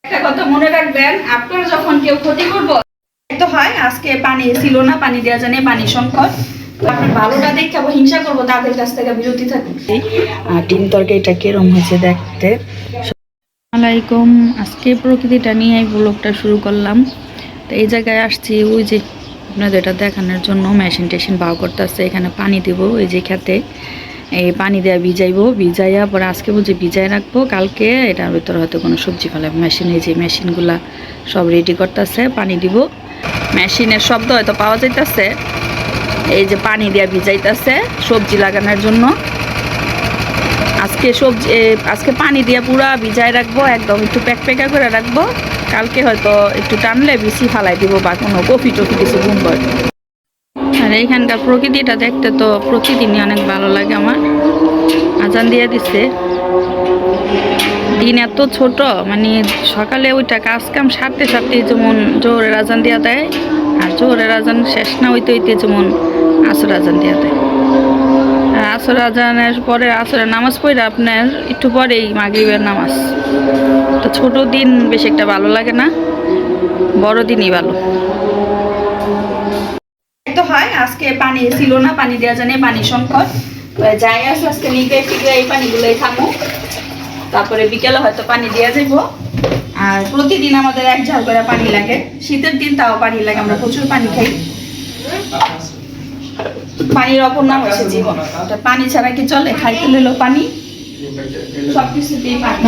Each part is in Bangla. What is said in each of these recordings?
একটা কথা মনে রাখবেন, আপনারা যখন কেউ ক্ষতি করবো তো হয় আজকে পানি ছিল না, পানি দেওয়া জানে পানি সংকট, আপনার ভালোটা দেখে হিংসা করবো, তাদের কাছ থেকে বিরতি থাকবে। আর ডিম তরকারিটা কিরম হয়েছে দেখতে। আসসালামাইকুম, আজকে প্রকৃতিটা নিয়ে ব্লগটা শুরু করলাম। তো এই জায়গায় আসছি ওই যে আপনাদের এটা দেখানোর জন্য মেশিন টেশিন বাও করতেছে, এখানে পানি দিব ওই যে খেতে, এই পানি দেওয়া ভিজাইবো, ভিজাইয়া পরে আজকে বুঝে ভিজাই রাখবো, কালকে এটার ভিতরে হয়তো কোনো সবজি ফেলে মেশিন, এই যে মেশিনগুলা সব রেডি করতেছে, পানি দিব, মেশিনের শব্দ হয়তো পাওয়া যাইতেছে, এই যে পানি দেওয়া ভিজাইতেছে সবজি লাগানোর জন্য। আজকে পানি দিয়ে পুরা ভিজাই রাখবো, একদম একটু প্যাকা করে রাখবো, কালকে হয়তো একটু টানলে বেশি ফালাই দিব বা কোনো কফি টফি কিছু বুনবো। আর এইখানকার প্রকৃতিটা দেখতে তো প্রতিদিনই অনেক ভালো লাগে আমার। আজান দিয়ে দিচ্ছে, দিন এত ছোট, মানে সকালে ওইটা কাজ কাম সারতে সারতে যেমন জোহরের আজান দেওয়া দেয়, আর জোহরের আজান শেষ না হইতে হইতে যেমন আসর আজান দেওয়া দেয়। আর আসর আজানের পরে আসরের নামাজ পড়ে আপনার একটু পরেই মাগরিবের নামাজ। তো ছোট দিন বেশ একটা ভালো লাগে না, বড় দিনই ভালো। তো হয় আজকে পানি ছিল না, পানি দেওয়া জানে পানি সংকট, যাই আছে আজকে নিগে টিকে এই পানিগুলোই খামো, তারপরে বিকেলে হয়তো পানি দেওয়া যাইব। আর প্রতিদিন আমাদের এক ঝাল করে পানি লাগে, শীতের দিন তাও পানি লাগে, আমরা প্রচুর পানি খাই। পানির অপর নাম হচ্ছে জীবন, পানি ছাড়া কি চলে? খাইতে হলেও পানি, সবকিছুতেই পানি।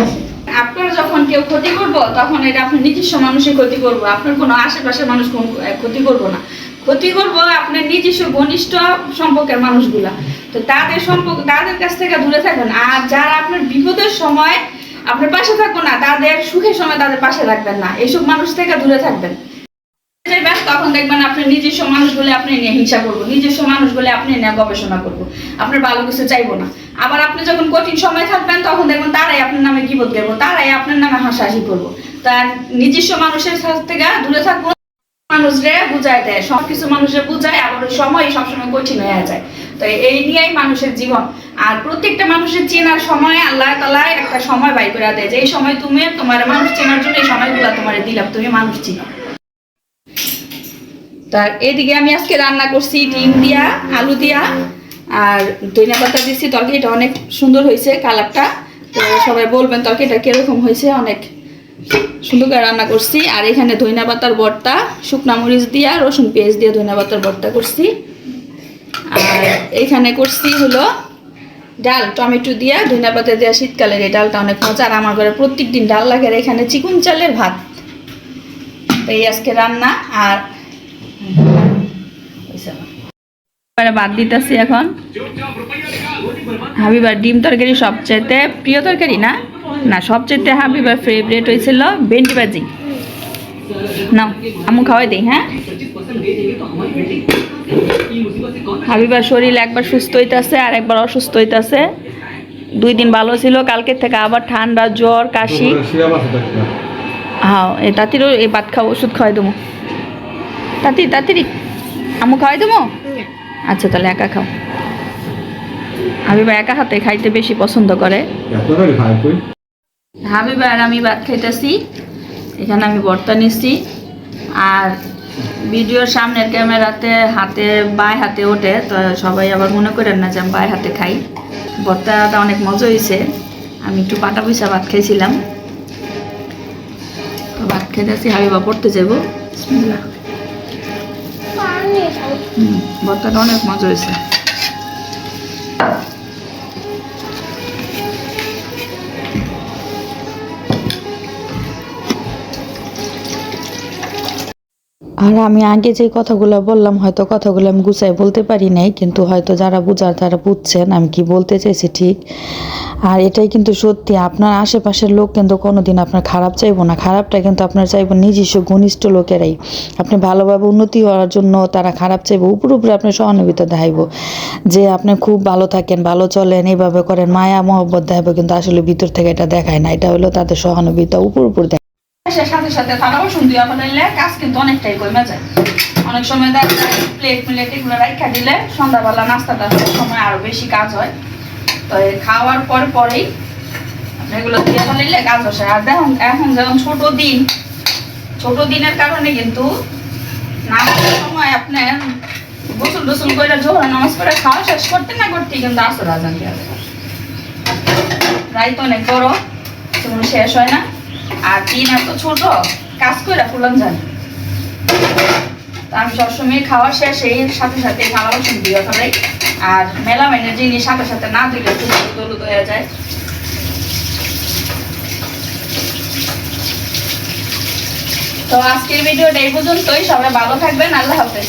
আপনার যখন কেউ ক্ষতি করবো তখন এটা আপনার নিজস্ব মানুষের ক্ষতি করবো, আপনার কোনো আশেপাশের মানুষ কোন ক্ষতি করবো না, ক্ষতি করবো আপনার নিজস্ব ঘনিষ্ঠ সম্পর্কের মানুষগুলা। তো তাদের কাছ থেকে দূরে থাকবেন। আর যারা আপনার বিপদের সময় আপনার পাশে থাকবো না, তাদের সুখের সময় তাদের পাশে রাখবেন না, এইসব মানুষ থেকে দূরে থাকবেন। তখন দেখবেন আপনার নিজস্ব মানুষগুলো আপনি নিয়ে হিংসা করবো, নিজস্ব মানুষগুলো আপনি নিয়ে গবেষণা করবো, আপনার ভালো কিছু চাইবো না। আবার আপনি যখন কঠিন সময় থাকবেন তখন দেখবেন তারাই আপনার নামে গীবত গাইবো, তারাই আপনার নামে হাসাহাসি করবো। তার নিজস্ব মানুষের থেকে দূরে থাকবো। মানুষরে বুঝাই দেয়, সবকিছু মানুষের বুঝায়, আবার ওই সময় সবসময় কঠিন হয়ে যায়। তো এই নিয়েই মানুষের জীবন। আর প্রত্যেকটা মানুষের চেনার সময় আল্লাহ তাআলা একটা সময় বাইর করে দেয়, যে এই সময় তুমি তোমার মানুষ চেনার জন্য এই সময়গুলো তোমার দিলাম, তুমি মানুষ চিনো। তার এদিকে আমি আজকে রান্না করছি ডিম দিয়া, আলু দিয়া আর ধনিয়া পাতা দিচ্ছি, তরকারিটা অনেক সুন্দর হয়েছে কালারটা। তো সবাই বলবেন তরকারিটা কিরকম হয়েছে, অনেক সুন্দর করে রান্না করছি। আর এখানে ধনিয়া পাতার ভর্তা, শুকনা মরিচ দিয়া রসুন পেঁয়াজ দিয়ে ধনিয়া পাতার ভর্তা করছি। আর এইখানে করছি হলো ডাল, টমেটো দিয়া ধনিয়া পাতা দেওয়া, শীতকালের এই ডালটা অনেক মজা। আর আমার ঘরে প্রত্যেক দিন ডাল লাগে। আর এখানে চিকন চালের ভাত, এই আজকে রান্না। আর ভাত দিতেছি এখন। হাবিবার ডিম তরকারি সবচাইতে প্রিয় তরকারি, না না সবচাইতে হাবিবার ফেভারিট হয়েছিল ভেন্ডি ভাজি। নাও আমু খাওয়াই দিই। হ্যাঁ, হাবিবার শরীর একবার সুস্থ হইতেছে আর একবার অসুস্থ হইতেছে। 2 দিন ভালো ছিল, কালকের থেকে আবার ঠান্ডা, জ্বর, কাশি। হ্যাঁ, এই তাঁতিরও এই ভাত খাও, ওষুধ খাওয়াই দেবো। তাড়াতাড়ি আমু খাওয়াই দেবো। আচ্ছা তাহলে একা খাও। হাবিবা একা হাতে খাইতে বেশি পছন্দ করে। হাবিবা আর আমি ভাত খাইতেছি, এখানে আমি ভর্তা নিচ্ছি। আর ভিডিওর সামনের ক্যামেরাতে বাই হাতে ওঠে, তো সবাই আবার মনে করেন না যে আমি বাই হাতে খাই। ভর্তাটা অনেক মজা হয়েছে। আমি একটু পাটা পয়সা ভাত খাইছিলাম, তো ভাত খাইতেছি। হাবিবা পড়তে যাবো। ভর্তাটা অনেক মজা হয়েছে। আর আমি আগে যে কথাগুলো বললাম, হয়তো কথাগুলো আমি গুছাই বলতে পারি নাই, কিন্তু হয়তো যারা বুঝার তারা বুঝছেন আমি কি বলতে চাইছি ঠিক। আর এটাই কিন্তু সত্যি, আপনার আশেপাশের লোক কিন্তু কোনোদিন আপনার খারাপ চাইবো না, খারাপটা কিন্তু আপনার চাইবো নিজস্ব ঘনিষ্ঠ লোকেরাই। আপনি ভালোভাবে উন্নতি হওয়ার জন্য তারা খারাপ চাইবো, উপরে আপনার সহানুভূতি দেখাইব, যে আপনি খুব ভালো থাকেন, ভালো চলেন, এইভাবে করেন, মায়া মহব্বত দেখাইব, কিন্তু আসলে ভিতর থেকে এটা দেখায় না। এটা হলো তাদের সহানুভূতি উপর দেয়। সাথে সাথে থালা বাসন ধুয়া ফেলাইলে কাজ কিন্তু অনেকটাই কমে যায়। অনেক সময় দেখা যায় প্লেট এগুলো রাখা দিলে সন্ধ্যাবেলা নাস্তাটা সময় আরো বেশি কাজ হয়। তো খাওয়ার পরেই এগুলো দিয়ে ফেলাইলে কাজ বসে। আর দেখুন এখন যেমন ছোট দিনের কারণে কিন্তু নামাজের সময় আপনার গোসল টোসল করে জোহর নামাজ করে খাওয়া শেষ করতে না করতে কিন্তু আসর আজান দিয়ে দেয়। রাইত অনেক বড়, তেমন শেষ হয় না। আর দিন এত ছোট, কাজ করে ফুলান যায়। আমি সবসময় খাওয়া শেষ এর সাথে সাথে থালা বাসন দিয়ে ফেলাই। আর মেলামাইনের জিনিস সাথে সাথে না দিলে হলুদ হয়ে যায়। তো আজকের ভিডিওটা এই পর্যন্তই। সবাই ভালো থাকবেন। আল্লাহ হাফেজ।